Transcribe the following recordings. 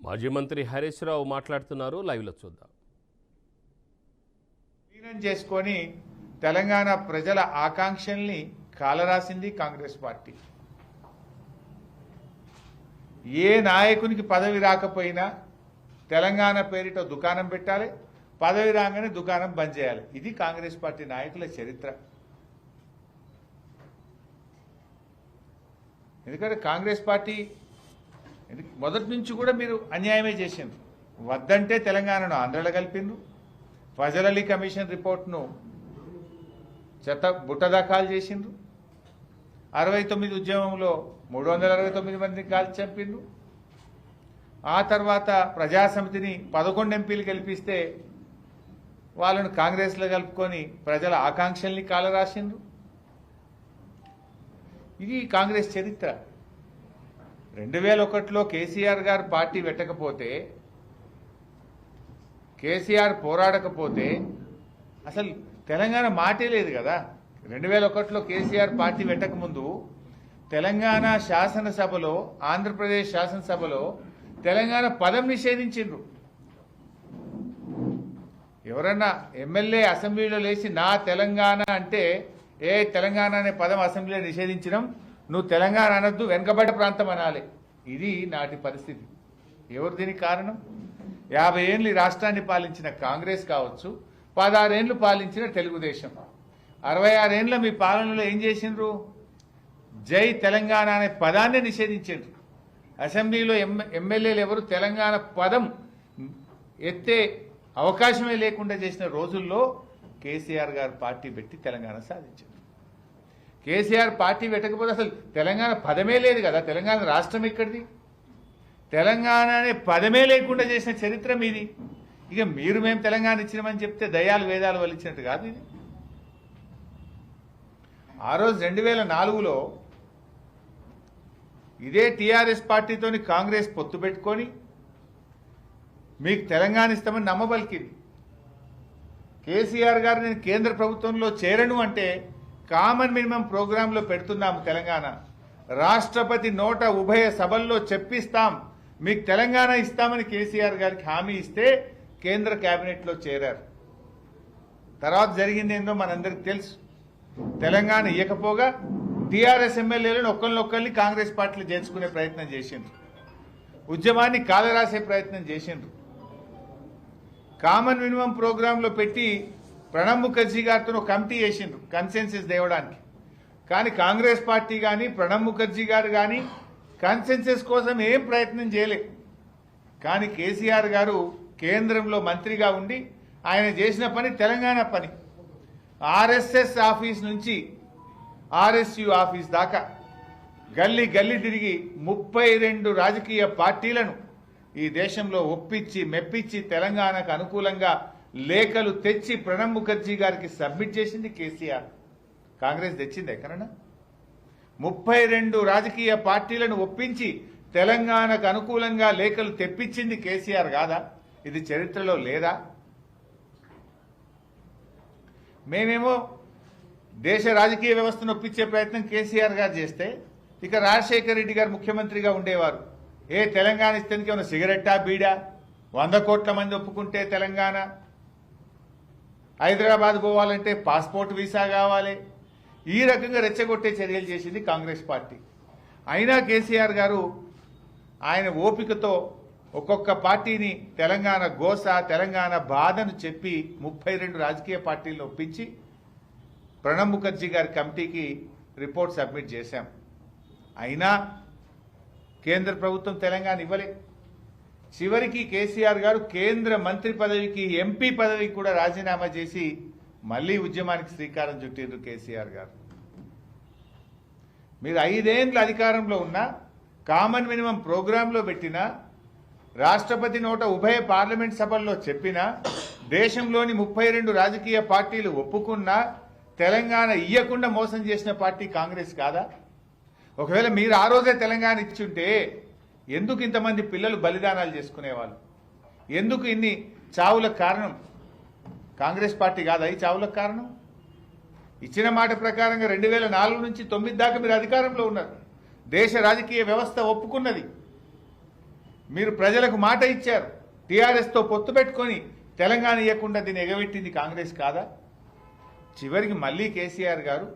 మాజీ మంత్రి హరీష్ రావు మాట్లాడుతున్నారు. లైవ్లో చూద్దాం. విలీనం చేసుకొని తెలంగాణ ప్రజల ఆకాంక్షల్ని కాలరాసింది కాంగ్రెస్ పార్టీ. ఏ నాయకునికి పదవి రాకపోయినా తెలంగాణ పేరిట దుకాణం పెట్టాలి, పదవి రాగానే దుకాణం బంద్ చేయాలి. ఇది కాంగ్రెస్ పార్టీ నాయకుల చరిత్ర. ఎందుకంటే కాంగ్రెస్ పార్టీ మొదటి నుంచి కూడా మీరు అన్యాయమే చేసిండ్రు. వద్దంటే తెలంగాణను ఆంధ్రలో కలిపిండ్రు. ఫజల్ అలీ కమిషన్ రిపోర్ట్ను బుట్టదాఖలు చేసిండ్రు. 69 ఉద్యమంలో 369 మందిని కాల్చి చంపిండ్రు. ఆ తర్వాత ప్రజాసమితిని 11 ఎంపీలు గెలిపిస్తే వాళ్ళను కాంగ్రెస్లో కలుపుకొని ప్రజల ఆకాంక్షల్ని కాలరాసిండ్రు. ఇది కాంగ్రెస్ చరిత్ర. 2001లో కేసీఆర్ గారు పార్టీ పెట్టకపోతే, కేసీఆర్ పోరాడకపోతే అసలు తెలంగాణ మాటే లేదు కదా. 2001లో కేసీఆర్ పార్టీ పెట్టకముందు తెలంగాణ శాసనసభలో, ఆంధ్రప్రదేశ్ శాసనసభలో తెలంగాణ పదం నిషేధించిండ్రు. ఎవరన్నా ఎమ్మెల్యే అసెంబ్లీలో లేచి నా తెలంగాణ అంటే, ఏ తెలంగాణ అనే పదం అసెంబ్లీలో నిషేధించడం, నువ్వు తెలంగాణ అనొద్దు, వెనుకబడ్డ ప్రాంతం అనాలి. ఇది నాటి పరిస్థితి. ఎవరు దీనికి కారణం? 50 ఏళ్ళు ఈ రాష్ట్రాన్ని పాలించిన కాంగ్రెస్ కావచ్చు, 16 ఏళ్ళు పాలించిన తెలుగుదేశం. 66 ఏళ్ళ మీ పాలనలో ఏం చేసిండ్రు? జై తెలంగాణ అనే పదాన్ని నిషేధించిండ్రు. అసెంబ్లీలో ఎమ్మెల్యేలు ఎవరు తెలంగాణ పదం ఎత్తే అవకాశమే లేకుండా చేసిన రోజుల్లో కేసీఆర్ గారు పార్టీ పెట్టి తెలంగాణ సాధించారు. కేసీఆర్ పార్టీ పెట్టకపోతే అసలు తెలంగాణ పదమే లేదు కదా. తెలంగాణ రాష్ట్రం ఎక్కడిది? తెలంగాణ అనే పదమే లేకుండా చేసిన చరిత్ర మీది. ఇక మేము తెలంగాణ ఇచ్చినామని చెప్తే దయాలు వేదాలు వలిచినట్టు కాదు ఇది. ఆ రోజు 2004లో ఇదే టీఆర్ఎస్ పార్టీతోని కాంగ్రెస్ పొత్తు పెట్టుకొని మీకు తెలంగాణ ఇస్తామని నమ్మబలికింది. కేసీఆర్ గారు నేను కేంద్ర ప్రభుత్వంలో చేరను అంటే కామన్ మినిమం ప్రోగ్రాంలో పెడుతున్నాము తెలంగాణ, రాష్ట్రపతి నోట ఉభయ సభల్లో చెప్పిస్తాం, మీకు తెలంగాణ ఇస్తామని కేసీఆర్ గారికి హామీ ఇస్తే కేంద్ర కేబినెట్లో చేరారు. తర్వాత జరిగింది ఏందో మనందరికి తెలుసు. తెలంగాణ ఇవ్వకపోగా టీఆర్ఎస్ ఎమ్మెల్యేలను ఒక్కరిని కాంగ్రెస్ పార్టీలు చేర్చుకునే ప్రయత్నం చేసిండ్రు. ఉద్యమాన్ని కాలరాసే ప్రయత్నం చేసిండ్రు. కామన్ మినిమం ప్రోగ్రాంలో పెట్టి ప్రణబ్ ముఖర్జీ గారితో ఒక కమిటీ చేసిండ్రు కన్సెన్సస్ తేవడానికి. కానీ కాంగ్రెస్ పార్టీ కానీ ప్రణబ్ ముఖర్జీ గారు కానీ కన్సెన్సస్ కోసం ఏం ప్రయత్నం చేయలేదు. కానీ కేసీఆర్ గారు కేంద్రంలో మంత్రిగా ఉండి ఆయన చేసిన పని తెలంగాణ పని. ఆర్ఎస్ఎస్ ఆఫీస్ నుంచి ఆర్ఎస్యు ఆఫీస్ దాకా గల్లీ గల్లీ తిరిగి 32 రాజకీయ పార్టీలను ఈ దేశంలో ఒప్పించి మెప్పించి తెలంగాణకు అనుకూలంగా లేఖలు తెచ్చి ప్రణబ్ ముఖర్జీ గారికి సబ్మిట్ చేసింది కేసీఆర్. కాంగ్రెస్ తెచ్చింది ఎక్కడన్నా? 32 రాజకీయ పార్టీలను ఒప్పించి తెలంగాణకు అనుకూలంగా లేఖలు తెప్పించింది కేసీఆర్ కాదా? ఇది చరిత్రలో లేదా? మేమేమో దేశ రాజకీయ వ్యవస్థను ఒప్పించే ప్రయత్నం కేసీఆర్ గారు చేస్తే, ఇక రాజశేఖర రెడ్డి గారు ముఖ్యమంత్రిగా ఉండేవారు. ఏ తెలంగాణ ఇస్తానికి ఏమన్నా సిగరెట్టా బీడా? 100 కోట్ల మంది ఒప్పుకుంటే తెలంగాణ, హైదరాబాద్ పోవాలంటే పాస్పోర్ట్ వీసా కావాలి. ఈ రకంగా రెచ్చగొట్టే చర్యలు చేసింది కాంగ్రెస్ పార్టీ. అయినా కేసీఆర్ గారు ఆయన ఓపికతో ఒక్కొక్క పార్టీని తెలంగాణ గోస, తెలంగాణ బాధను చెప్పి 32 రాజకీయ పార్టీలను ఒప్పించి ప్రణబ్ ముఖర్జీ గారి కమిటీకి రిపోర్ట్ సబ్మిట్ చేశాం. అయినా కేంద్ర ప్రభుత్వం తెలంగాణ ఇవ్వలే. చివరికి కేసీఆర్ గారు కేంద్ర మంత్రి పదవికి, ఎంపీ పదవికి కూడా రాజీనామా చేసి మళ్లీ ఉద్యమానికి శ్రీకారం చుట్టిండ్రు కేసీఆర్ గారు. మీరు 5 ఏళ్ల అధికారంలో ఉన్నా, కామన్ మినిమం ప్రోగ్రాంలో పెట్టినా, రాష్ట్రపతి నోట ఉభయ పార్లమెంట్ సభల్లో చెప్పినా, దేశంలోని 32 రాజకీయ పార్టీలు ఒప్పుకున్నా తెలంగాణ ఇయ్యకుండా మోసం చేసిన పార్టీ కాంగ్రెస్ కాదా? ఒకవేళ మీరు ఆ రోజే తెలంగాణ ఇచ్చుంటే ఎందుకు ఇంతమంది పిల్లలు బలిదానాలు చేసుకునేవాళ్ళు? ఎందుకు ఇన్ని చావులకు కారణం కాంగ్రెస్ పార్టీ కాదా? ఈ చావులకు కారణం ఇచ్చిన మాట ప్రకారంగా 2004 నుంచి 9 దాకా మీరు అధికారంలో ఉన్నారు. దేశ రాజకీయ వ్యవస్థ ఒప్పుకున్నది. మీరు ప్రజలకు మాట ఇచ్చారు. టీఆర్ఎస్తో పొత్తు పెట్టుకొని తెలంగాణ ఇవ్వకుండా దీన్ని ఎగబెట్టింది కాంగ్రెస్ కాదా? చివరికి మళ్ళీ కేసీఆర్ గారు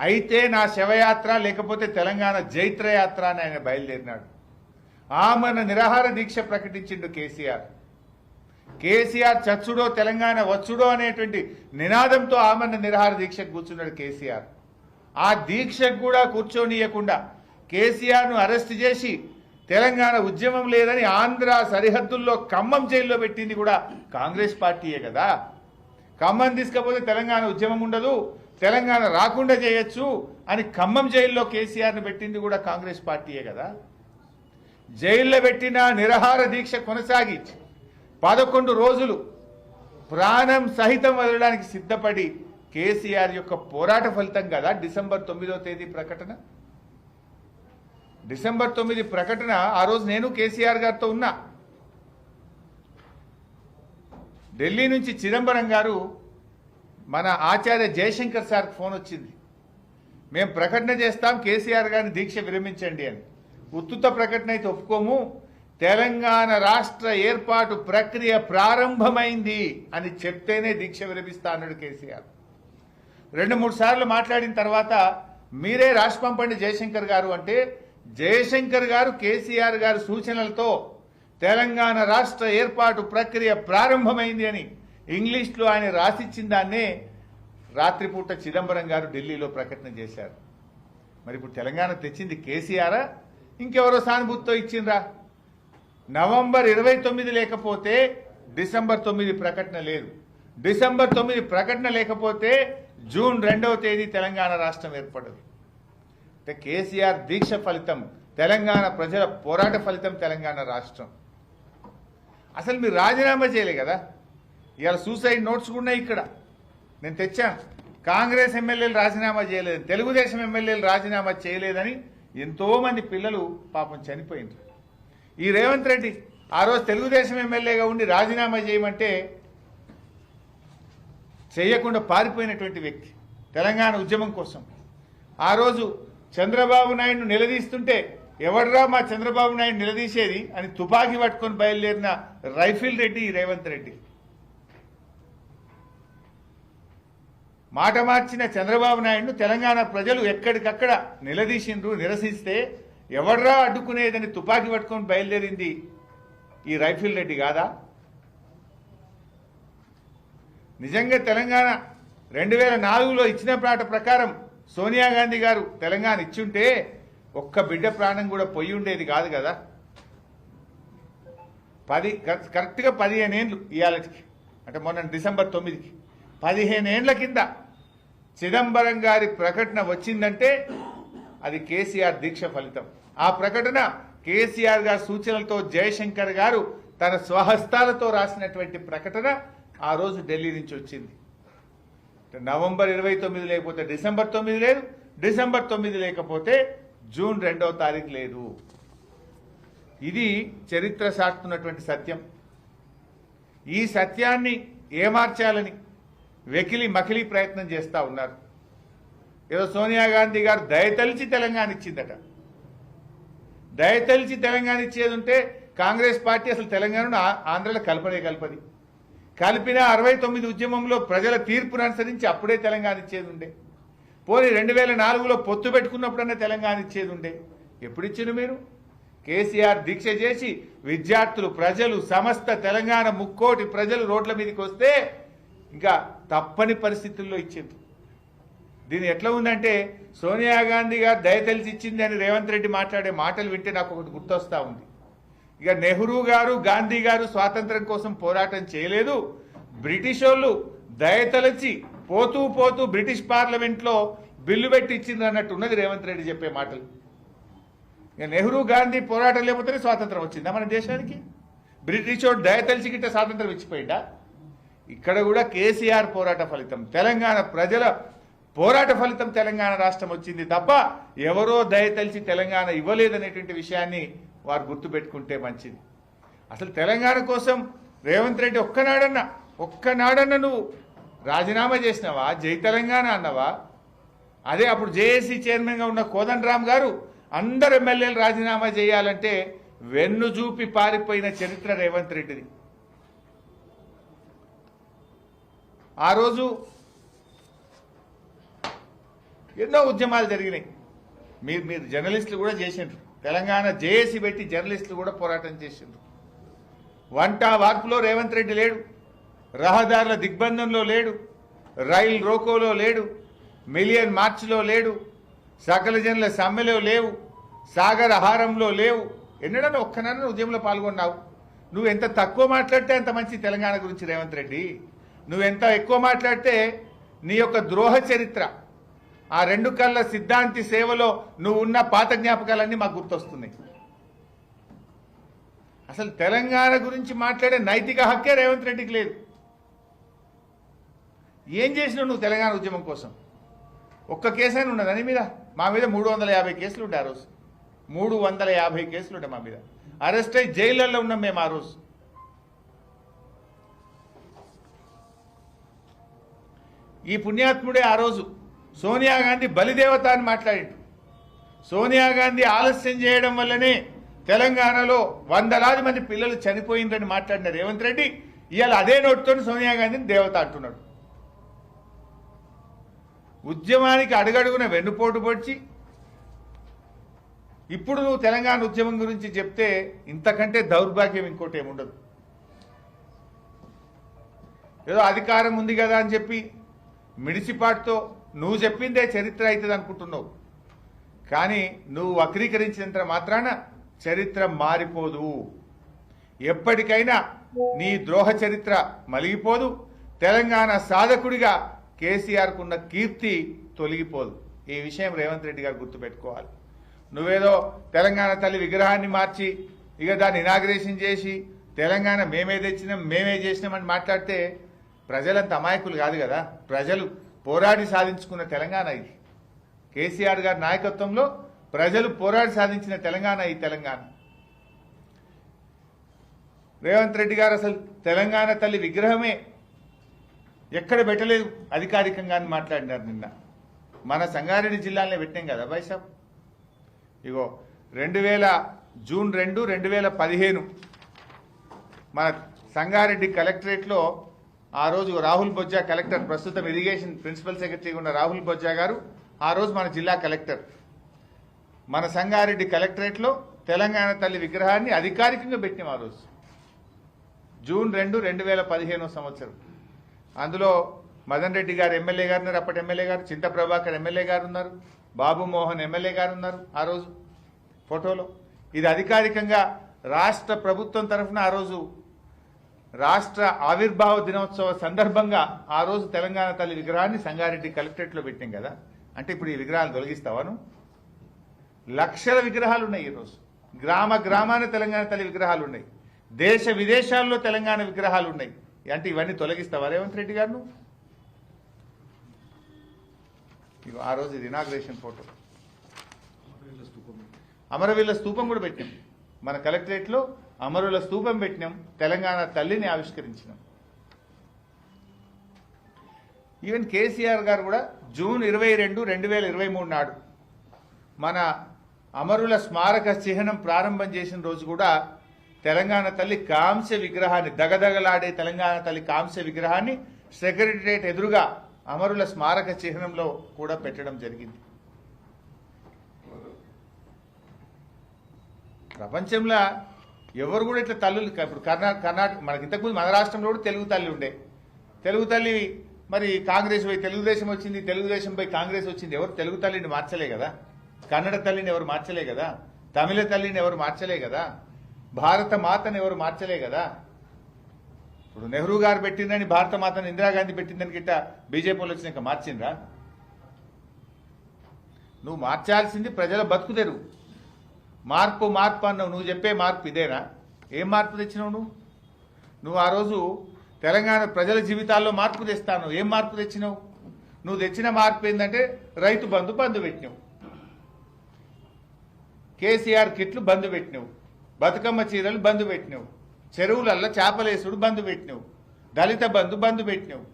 అయితే నా శవయాత్ర లేకపోతే తెలంగాణ జైత్రయాత్ర అని ఆయన బయలుదేరినాడు. ఆమరణ నిరాహార దీక్ష ప్రకటించిండు కేసీఆర్ చచ్చుడో తెలంగాణ వచ్చుడో అనేటువంటి నినాదంతో ఆమరణ నిరాహార దీక్షకు కూర్చున్నాడు కేసీఆర్. ఆ దీక్షకు కూడా కూర్చోనీయకుండా కేసీఆర్ను అరెస్ట్ చేసి తెలంగాణ ఉద్యమం లేదని ఆంధ్ర సరిహద్దుల్లో ఖమ్మం జైల్లో పెట్టింది కూడా కాంగ్రెస్ పార్టీయే కదా. ఖమ్మం తీసుకపోతే తెలంగాణ ఉద్యమం ఉండదు, తెలంగాణ రాకుండా చేయొచ్చు అని ఖమ్మం జైల్లో కేసీఆర్ను పెట్టింది కూడా కాంగ్రెస్ పార్టీయే కదా. జైల్లో పెట్టిన నిరాహార దీక్ష కొనసాగి 11 రోజులు ప్రాణం సహితం వదలడానికి సిద్ధపడి కేసీఆర్ యొక్క పోరాట ఫలితం కదా డిసెంబర్ 9వ తేదీ ప్రకటన. డిసెంబర్ 9 ప్రకటన. ఆ రోజు నేను కేసీఆర్ గారితో ఉన్నా. ఢిల్లీ నుంచి చిదంబరం గారు మన ఆచార్య జయశంకర్ సార్కి ఫోన్ వచ్చింది. మేము ప్రకటన చేస్తాం, కేసీఆర్ గారిని దీక్ష విరమించండి అని. ఉత్తుత ప్రకటన అయితే ఒప్పుకోము, తెలంగాణ రాష్ట్ర ఏర్పాటు ప్రక్రియ ప్రారంభమైంది అని చెప్తేనే దీక్ష విరమిస్తా అన్నాడు కేసీఆర్. 2-3 సార్లు మాట్లాడిన తర్వాత మీరే రాసి పంపండి జయశంకర్ గారు అంటే, జయశంకర్ గారు కేసీఆర్ గారి సూచనలతో తెలంగాణ రాష్ట్ర ఏర్పాటు ప్రక్రియ ప్రారంభమైంది అని ఇంగ్లీష్లో ఆయన రాసిచ్చిన దాన్నే రాత్రిపూట చిదంబరం గారు ఢిల్లీలో ప్రకటన చేశారు. మరి ఇప్పుడు తెలంగాణ తెచ్చింది కేసీఆరా ఇంకెవరో సానుభూతితో ఇచ్చిండ్రా? నవంబర్ 29 లేకపోతే డిసెంబర్ 9 ప్రకటన లేదు. డిసెంబర్ 9 ప్రకటన లేకపోతే జూన్ 2వ తేదీ తెలంగాణ రాష్ట్రం ఏర్పడదు. అంటే కేసీఆర్ దీక్ష ఫలితం, తెలంగాణ ప్రజల పోరాట ఫలితం తెలంగాణ రాష్ట్రం. అసలు మీరు రాజీనామా చేయలే కదా. ఇవాళ సూసైడ్ నోట్స్ కూడా ఇక్కడ నేను తెచ్చాను. కాంగ్రెస్ ఎమ్మెల్యేలు రాజీనామా చేయలేదని, తెలుగుదేశం ఎమ్మెల్యేలు రాజీనామా చేయలేదని ఎంతోమంది పిల్లలు పాపం చనిపోయింది. ఈ రేవంత్ రెడ్డి ఆ రోజు తెలుగుదేశం ఎమ్మెల్యేగా ఉండి రాజీనామా చేయమంటే చేయకుండా పారిపోయినటువంటి వ్యక్తి తెలంగాణ ఉద్యమం కోసం. ఆ రోజు చంద్రబాబు నాయుడును నిలదీస్తుంటే ఎవడ్రా మా చంద్రబాబు నాయుడు నిలదీసేది అని తుపాకీ పట్టుకొని బయలుదేరిన రైఫిల్ రెడ్డి రేవంత్ రెడ్డి. మాట మార్చిన చంద్రబాబు నాయుడును తెలంగాణ ప్రజలు ఎక్కడికక్కడ నిలదీసిండ్రు. నిరసిస్తే ఎవడ్రా అడ్డుకునేదని తుపాకీ పట్టుకొని బయలుదేరింది ఈ రైఫిల్ రెడ్డి కాదా? నిజంగా తెలంగాణ 2004లో ఇచ్చిన మాట ప్రకారం సోనియా గాంధీ గారు తెలంగాణ ఇచ్చుంటే ఒక్క బిడ్డ ప్రాణం కూడా పోయి ఉండేది కాదు కదా. కరెక్ట్గా 15 ఏళ్ళు ఇవాళకి, అంటే మొన్న డిసెంబర్ 9కి 15 ఏళ్ల కింద చిదంబరం గారి ప్రకటన వచ్చిందంటే అది కేసీఆర్ దీక్ష ఫలితం. ఆ ప్రకటన కేసీఆర్ గారి సూచనలతో జయశంకర్ గారు తన స్వహస్తాలతో రాసినటువంటి ప్రకటన ఆ రోజు ఢిల్లీ నుంచి వచ్చింది. నవంబర్ 29 లేకపోతే డిసెంబర్ 9 లేదు, డిసెంబర్ 9 లేకపోతే జూన్ 2వ తారీఖు లేదు. ఇది చరిత్ర సాటుతున్నటువంటి సత్యం. ఈ సత్యాన్ని ఏమార్చాలని వెకిలి మకిలి ప్రయత్నం చేస్తూ ఉన్నారు. ఏదో సోనియా గాంధీ గారు దయతలిచి తెలంగాణ ఇచ్చిందట. దయతలిచి తెలంగాణ ఇచ్చేది ఉంటే కాంగ్రెస్ పార్టీ అసలు తెలంగాణను ఆంధ్రలో కలపది. కలిపిన 69 ఉద్యమంలో ప్రజల తీర్పును అనుసరించి అప్పుడే తెలంగాణ ఇచ్చేది ఉండే. పోనీ 2004లో పొత్తు పెట్టుకున్నప్పుడన్నా తెలంగాణ ఇచ్చేది ఉండే. ఎప్పుడు ఇచ్చిండు మీరు? కేసీఆర్ దీక్ష చేసి విద్యార్థులు, ప్రజలు, సమస్త తెలంగాణ 3 కోటి ప్రజలు రోడ్ల మీదకి వస్తే ఇంకా తప్పని పరిస్థితుల్లో ఇచ్చింది. దీని ఎట్లా ఉందంటే సోనియా గాంధీ గారు దయతలిచి ఇచ్చింది అని రేవంత్ రెడ్డి మాట్లాడే మాటలు వింటే నాకు ఒకటి గుర్తొస్తా ఉంది. ఇక నెహ్రూ గారు, గాంధీ గారు స్వాతంత్రం కోసం పోరాటం చేయలేదు, బ్రిటిష్ వాళ్ళు దయతలచి పోతూ పోతూ బ్రిటిష్ పార్లమెంట్లో బిల్లు పెట్టి ఇచ్చింది అన్నట్టు ఉన్నది రేవంత్ రెడ్డి చెప్పే మాటలు. ఇక నెహ్రూ, గాంధీ పోరాటం లేకపోతేనే స్వాతంత్రం వచ్చిందా మన దేశానికి? బ్రిటిష్ వాడు దయతలిచి గిట్ట స్వాతంత్రం ఇచ్చిపోయిందా? ఇక్కడ కూడా కేసీఆర్ పోరాట ఫలితం, తెలంగాణ ప్రజల పోరాట ఫలితం తెలంగాణ రాష్ట్రం వచ్చింది తప్ప ఎవరో దయతలిచి తెలంగాణ ఇవ్వలేదనేటువంటి విషయాన్ని వారు గుర్తుపెట్టుకుంటే మంచిది. అసలు తెలంగాణ కోసం రేవంత్ రెడ్డి ఒక్కనాడన్నా నువ్వు రాజీనామా చేసినావా? జై తెలంగాణ అన్నవా? అదే అప్పుడు జేఏసీ చైర్మన్గా ఉన్న కోదండరామ్ గారు అందరు ఎమ్మెల్యేలు రాజీనామా చేయాలంటే వెన్ను చూపి పారిపోయిన చరిత్ర రేవంత్ రెడ్డిది. ఆ రోజు ఎన్నో ఉద్యమాలు జరిగినాయి. మీరు జర్నలిస్టులు కూడా చేసిండ్రు. తెలంగాణ జేఏసీ పెట్టి జర్నలిస్టులు కూడా పోరాటం చేసిండ్రు. వంట వార్పులో రేవంత్ రెడ్డి లేడు, రహదారుల దిగ్బంధంలో లేడు, రైలు రోకోలో లేడు, మిలియన్ మార్చ్లో లేడు, సకల జనుల సమ్మెలో లేవు, సాగర్ ఆహారంలో లేవు. ఎన్నడన్నా ఒక్కనన్నా ఉద్యమంలో పాల్గొన్నావు? నువ్వు ఎంత తక్కువ మాట్లాడితే అంత మంచి తెలంగాణ గురించి రేవంత్ రెడ్డి. నువ్వెంత ఎక్కువ మాట్లాడితే నీ యొక్క ద్రోహ చరిత్ర, ఆ రెండు కళ్ళ సిద్ధాంతి సేవలో నువ్వు ఉన్న పాత జ్ఞాపకాలన్నీ మాకు గుర్తొస్తున్నాయి. అసలు తెలంగాణ గురించి మాట్లాడే నైతిక హక్కే రేవంత్ రెడ్డికి లేదు. ఏం చేసినావు నువ్వు తెలంగాణ ఉద్యమం కోసం? ఒక్క కేసైనా ఉన్నది అని మీద? మా మీద 350 కేసులు ఉండే ఆ రోజు. 350 కేసులు ఉండే మా మీద. అరెస్ట్ అయ్యి జైళ్ళల్లో ఉన్నాం మేము ఆ రోజు. ఈ పుణ్యాత్ముడే ఆ రోజు సోనియా గాంధీ బలిదేవత అని మాట్లాడిండు. సోనియా గాంధీ ఆలస్యం చేయడం వల్లనే తెలంగాణలో వందలాది మంది పిల్లలు చనిపోయిందని మాట్లాడిన రేవంత్ రెడ్డి ఇవాళ అదే నోటితో సోనియా గాంధీని దేవత అంటున్నాడు. ఉద్యమానికి అడుగడుగున వెన్నుపోటు పొడిచి ఇప్పుడు నువ్వు తెలంగాణ ఉద్యమం గురించి చెప్తే ఇంతకంటే దౌర్భాగ్యం ఇంకోటి ఏముండదు. ఏదో అధికారం ఉంది కదా అని చెప్పి మిడిసిపాటుతో నువ్వు చెప్పిందే చరిత్ర అవుతుంది అనుకుంటున్నావు. కానీ నువ్వు వక్రీకరించినంత మాత్రాన చరిత్ర మారిపోదు. ఎప్పటికైనా నీ ద్రోహ చరిత్ర మలిగిపోదు. తెలంగాణ సాధకుడిగా కేసీఆర్కు ఉన్న కీర్తి తొలగిపోదు. ఈ విషయం రేవంత్ రెడ్డి గారు గుర్తుపెట్టుకోవాలి. నువ్వేదో తెలంగాణ తల్లి విగ్రహాన్ని మార్చి ఇక దాన్ని ఇనాగ్రేషన్ చేసి తెలంగాణ మేమే తెచ్చినాం మేమే చేసినామని మాట్లాడితే ప్రజలంత అమాయకులు కాదు కదా. ప్రజలు పోరాడి సాధించుకున్న తెలంగాణ ఇది. కేసీఆర్ గారి నాయకత్వంలో ప్రజలు పోరాడి సాధించిన తెలంగాణ ఈ తెలంగాణ. రేవంత్ రెడ్డి గారు అసలు తెలంగాణ తల్లి విగ్రహమే ఎక్కడ పెట్టలేదు అధికారికంగా అని మాట్లాడినారు. నిన్న మన సంగారెడ్డి జిల్లాలో పెట్టాం కదా బైసాబ్. ఇగో జూన్ 2, 2015 మన సంగారెడ్డి కలెక్టరేట్లో ఆ రోజు రాహుల్ బొజ్జా కలెక్టర్, ప్రస్తుతం ఇరిగేషన్ ప్రిన్సిపల్ సెక్రటరీగా ఉన్న రాహుల్ బొజ్జా గారు ఆ రోజు మన జిల్లా కలెక్టర్. మన సంగారెడ్డి కలెక్టరేట్లో తెలంగాణ తల్లి విగ్రహాన్ని అధికారికంగా పెట్టినాం ఆ రోజు జూన్ 2, 2015 సంవత్సరం. అందులో మదన్ రెడ్డి గారు ఎమ్మెల్యే గారు ఉన్నారు, అప్పటి ఎమ్మెల్యే గారు. చింత ప్రభాకర్ ఎమ్మెల్యే గారు ఉన్నారు, బాబు మోహన్ ఎమ్మెల్యే గారు ఉన్నారు ఆ రోజు ఫోటోలో. ఇది అధికారికంగా రాష్ట్ర ప్రభుత్వం తరఫున ఆ రోజు రాష్ట్ర ఆవిర్భావ దినోత్సవ సందర్భంగా ఆ రోజు తెలంగాణ తల్లి విగ్రహాన్ని సంగారెడ్డి కలెక్టరేట్లో పెట్టాం కదా. అంటే ఇప్పుడు ఈ విగ్రహాలు తొలగిస్తావాను? లక్షల విగ్రహాలు ఉన్నాయి ఈరోజు. గ్రామ గ్రామాన తెలంగాణ తల్లి విగ్రహాలు ఉన్నాయి. దేశ విదేశాల్లో తెలంగాణ విగ్రహాలు ఉన్నాయి. అంటే ఇవన్నీ తొలగిస్తావా రేవంత్ రెడ్డి గారు? ఆ రోజు ఇది ఇనాగ్రేషన్ ఫోటో. అమరవీరుల స్తూపం కూడా పెట్టినాం మన కలెక్టరేట్లో. అమరుల స్తూపం పెట్టినాం, తెలంగాణ తల్లిని ఆవిష్కరించినాం. ఈవెన్ కేసీఆర్ గారు కూడా జూన్ 22, 2023 నాడు మన అమరుల స్మారక చిహ్నం ప్రారంభం చేసిన రోజు కూడా తెలంగాణ తల్లి కాంస్య విగ్రహాన్ని, దగదగలాడే తెలంగాణ తల్లి కాంస్య విగ్రహాన్ని సెక్రటరియట్ ఎదురుగా అమరుల స్మారక చిహ్నంలో కూడా పెట్టడం జరిగింది. ప్రపంచంలో ఎవరు కూడా ఇట్లా తల్లులు, ఇప్పుడు కర్ణాటక మనకి ఇంతకుముందు మన రాష్ట్రంలో కూడా తెలుగు తల్లి ఉండే. తెలుగు తల్లి మరి కాంగ్రెస్ పోయి తెలుగుదేశం వచ్చింది, తెలుగుదేశం పోయి కాంగ్రెస్ వచ్చింది. ఎవరు తెలుగు తల్లిని మార్చలే కదా. కన్నడ తల్లిని ఎవరు మార్చలే కదా. తమిళ తల్లిని ఎవరు మార్చలే కదా. భారత మాతను ఎవరు మార్చలే కదా. ఇప్పుడు నెహ్రూ గారు పెట్టిందని భారత మాతను ఇందిరాగాంధీ పెట్టిందని గిట్ట బీజేపీలో వచ్చినాక మార్చిండ్రా? నువ్వు మార్చాల్సింది ప్రజల బతుకు తెరువు. మార్పు మార్పు అన్నావు. నువ్వు చెప్పే మార్పు ఇదేనా? ఏం మార్పు తెచ్చినావు నువ్వు? ఆ రోజు తెలంగాణ ప్రజల జీవితాల్లో మార్పు తెస్తాను. ఏం మార్పు తెచ్చినావు? నువ్వు తెచ్చిన మార్పు ఏంటంటే రైతు బంధు పెట్టినావు, కేసీఆర్ కిట్లు బంధు పెట్టినావు, బతుకమ్మ చీరలు బంధు పెట్టినావు, చెరువులల్లో చేపలేసుడు బంధు పెట్టినావు, దళిత బంధు పెట్టినావు,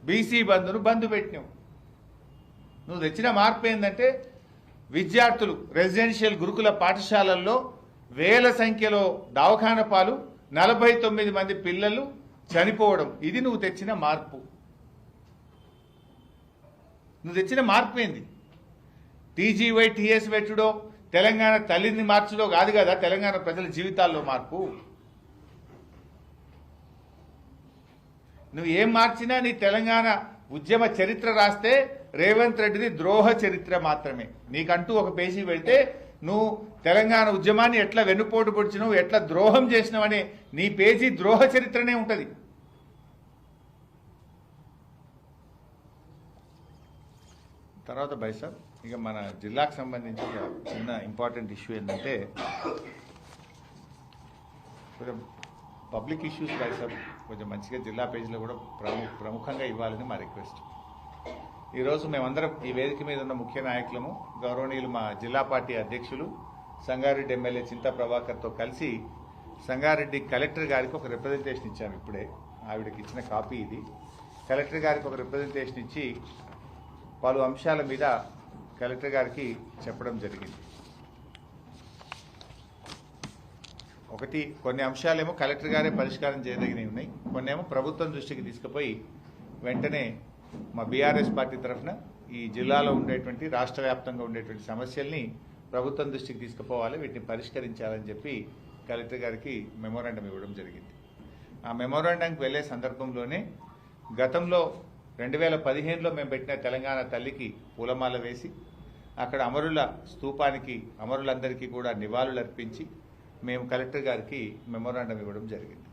బీసీ బంధును బంధు పెట్టినావు. నువ్వు తెచ్చిన మార్పు ఏంటంటే విద్యార్థులు రెసిడెన్షియల్ గురుకుల పాఠశాలల్లో వేల సంఖ్యలో దవాఖాన పాలు, 49 మంది పిల్లలు చనిపోవడం. ఇది నువ్వు తెచ్చిన మార్పు. నువ్వు తెచ్చిన మార్పు ఏంది? టీజీవై టీఎస్ పెట్టుడో, తెలంగాణ తల్లిని మార్చుడో కాదు కదా తెలంగాణ ప్రజల జీవితాల్లో మార్పు. నువ్వు ఏం మార్చినా నీ తెలంగాణ ఉద్యమ చరిత్ర రాస్తే రేవంత్ రెడ్డిది ద్రోహ చరిత్ర మాత్రమే. నీకంటూ ఒక పేజీ పెడితే నువ్వు తెలంగాణ ఉద్యమాన్ని ఎట్లా వెన్నుపోటు పొడిచినావు, ఎట్లా ద్రోహం చేసినావనే నీ పేజీ ద్రోహ చరిత్రనే ఉంటుంది. తర్వాత బైసాబ్ ఇక మన జిల్లాకు సంబంధించి ఒక చిన్న ఇంపార్టెంట్ ఇష్యూ ఏంటంటే కొంచెం పబ్లిక్ ఇష్యూస్ బైసాబ్ కొంచెం మంచిగా జిల్లా పేజీలో కూడా ప్రముఖంగా ఇవ్వాలని మా రిక్వెస్ట్. ఈరోజు మేమందరం ఈ వేదిక మీద ఉన్న ముఖ్య నాయకులము, గౌరవనీయులు మా జిల్లా పార్టీ అధ్యక్షులు సంగారెడ్డి ఎమ్మెల్యే చింతా ప్రభాకర్తో కలిసి సంగారెడ్డి కలెక్టర్ గారికి ఒక రిప్రజెంటేషన్ ఇచ్చాము. ఇప్పుడే ఆవిడకి ఇచ్చిన కాపీ ఇది. కలెక్టర్ గారికి ఒక రిప్రజెంటేషన్ ఇచ్చి పలు అంశాల మీద కలెక్టర్ గారికి చెప్పడం జరిగింది. ఒకటి, కొన్ని అంశాలేమో కలెక్టర్ గారే పరిష్కారం చేయదగినవి ఉన్నాయి, కొన్ని ఏమో ప్రభుత్వం దృష్టికి తీసుకుపోయి వెంటనే మా బీఆర్ఎస్ పార్టీ తరఫున ఈ జిల్లాలో ఉండేటువంటి రాష్ట్ర వ్యాప్తంగా ఉండేటువంటి సమస్యల్ని ప్రభుత్వం దృష్టికి తీసుకుపోవాలి, వీటిని పరిష్కరించాలని చెప్పి కలెక్టర్ గారికి మెమోరాండం ఇవ్వడం జరిగింది. ఆ మెమోరాండంకి వెళ్లే సందర్భంలోనే గతంలో 2015లో మేము పెట్టిన తెలంగాణ తల్లికి పూలమాల వేసి అక్కడ అమరుల స్తూపానికి అమరులందరికీ కూడా నివాళులు అర్పించి మేము కలెక్టర్ గారికి మెమోరాండం ఇవ్వడం జరిగింది.